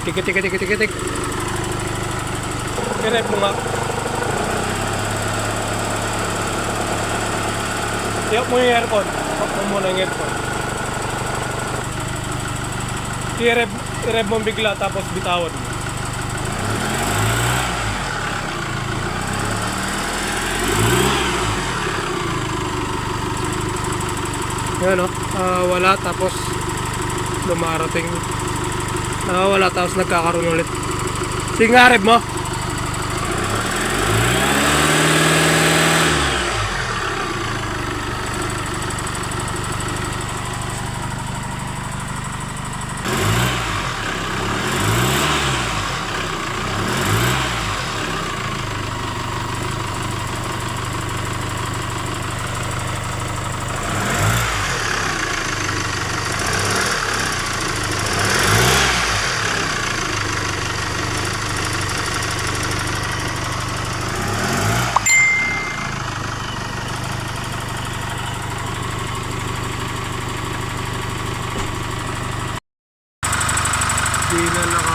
Tikit, tikit, tikit, tikit, tikit. I-rep mo nga. Tiyok mo yung aircon. Tiyok mo muna yung aircon. I-rep mo bigla tapos bitawan mo. Yan o. Wala tapos lumarating. Wala tapos nagkakaroon ulit. Sige nga, rep mo. Di na